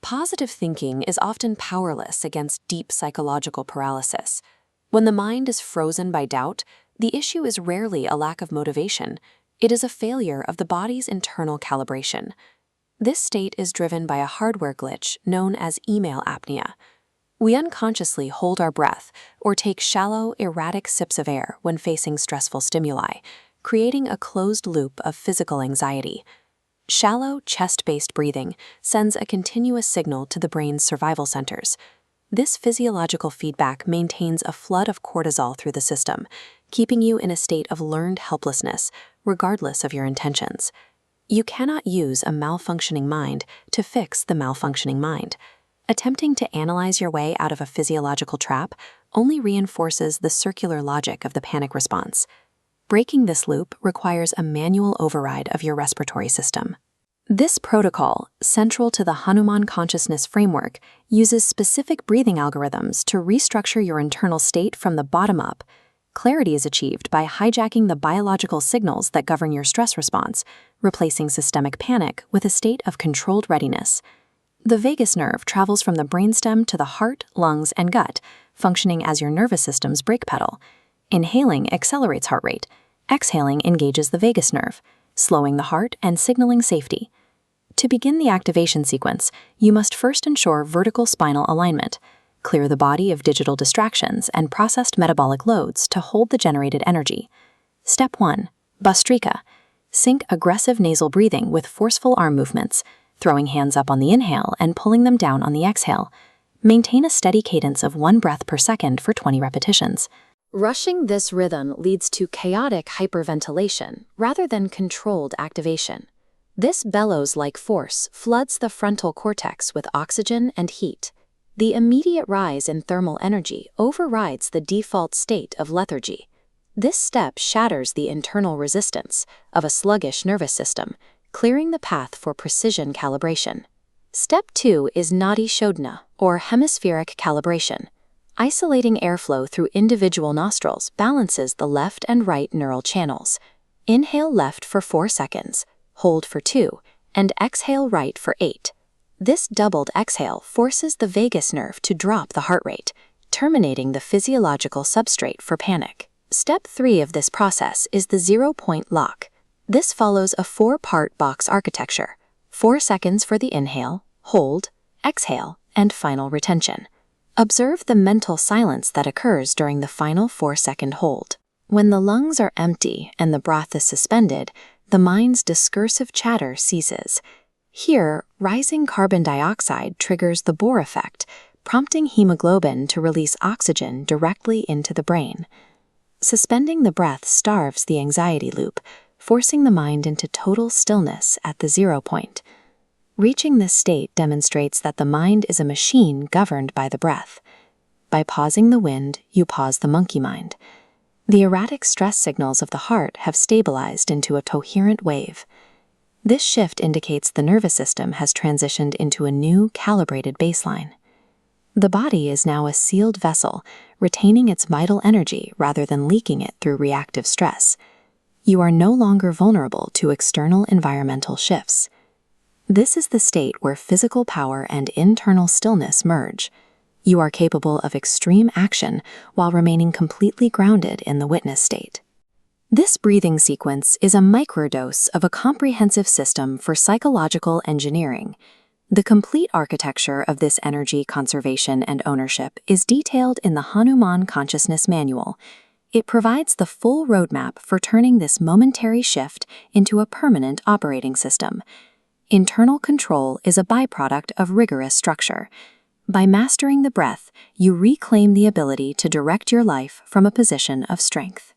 Positive thinking is often powerless against deep psychological paralysis. When the mind is frozen by doubt, the issue is rarely a lack of motivation. It is a failure of the body's internal calibration. This state is driven by a hardware glitch known as email apnea. We unconsciously hold our breath or take shallow, erratic sips of air when facing stressful stimuli, creating a closed loop of physical anxiety. Shallow, chest-based breathing sends a continuous signal to the brain's survival centers. This physiological feedback maintains a flood of cortisol through the system, keeping you in a state of learned helplessness, regardless of your intentions. You cannot use a malfunctioning mind to fix the malfunctioning mind. Attempting to analyze your way out of a physiological trap only reinforces the circular logic of the panic response. Breaking this loop requires a manual override of your respiratory system. This protocol, central to the Hanuman Consciousness framework, uses specific breathing algorithms to restructure your internal state from the bottom up. Clarity is achieved by hijacking the biological signals that govern your stress response, replacing systemic panic with a state of controlled readiness. The vagus nerve travels from the brainstem to the heart, lungs, and gut, functioning as your nervous system's brake pedal. Inhaling accelerates heart rate. Exhaling engages the vagus nerve, slowing the heart and signaling safety. To begin the activation sequence, you must first ensure vertical spinal alignment, clear the body of digital distractions and processed metabolic loads to hold the generated energy. Step 1. Bhastrika. Sync aggressive nasal breathing with forceful arm movements, throwing hands up on the inhale and pulling them down on the exhale. Maintain a steady cadence of 1 breath per second for 20 repetitions. Rushing this rhythm leads to chaotic hyperventilation rather than controlled activation. This bellows-like force floods the frontal cortex with oxygen and heat. The immediate rise in thermal energy overrides the default state of lethargy. This step shatters the internal resistance of a sluggish nervous system, clearing the path for precision calibration. Step 2 is Nadi Shodhana, or Hemispheric Calibration. Isolating airflow through individual nostrils balances the left and right neural channels. Inhale left for 4 seconds, hold for 2, and exhale right for 8. This doubled exhale forces the vagus nerve to drop the heart rate, terminating the physiological substrate for panic. Step 3 of this process is the 0-point lock. This follows a 4-part box architecture: 4 seconds for the inhale, hold, exhale, and final retention. Observe the mental silence that occurs during the final 4-second hold. When the lungs are empty and the breath is suspended, the mind's discursive chatter ceases. Here, rising carbon dioxide triggers the Bohr effect, prompting hemoglobin to release oxygen directly into the brain. Suspending the breath starves the anxiety loop, forcing the mind into total stillness at the 0 point. Reaching this state demonstrates that the mind is a machine governed by the breath. By pausing the wind, you pause the monkey mind. The erratic stress signals of the heart have stabilized into a coherent wave. This shift indicates the nervous system has transitioned into a new, calibrated baseline. The body is now a sealed vessel, retaining its vital energy rather than leaking it through reactive stress. You are no longer vulnerable to external environmental shifts. This is the state where physical power and internal stillness merge. You are capable of extreme action while remaining completely grounded in the witness state. This breathing sequence is a microdose of a comprehensive system for psychological engineering. The complete architecture of this energy conservation and ownership is detailed in the Hanuman Consciousness Manual. It provides the full roadmap for turning this momentary shift into a permanent operating system. Internal control is a byproduct of rigorous structure. By mastering the breath, you reclaim the ability to direct your life from a position of strength.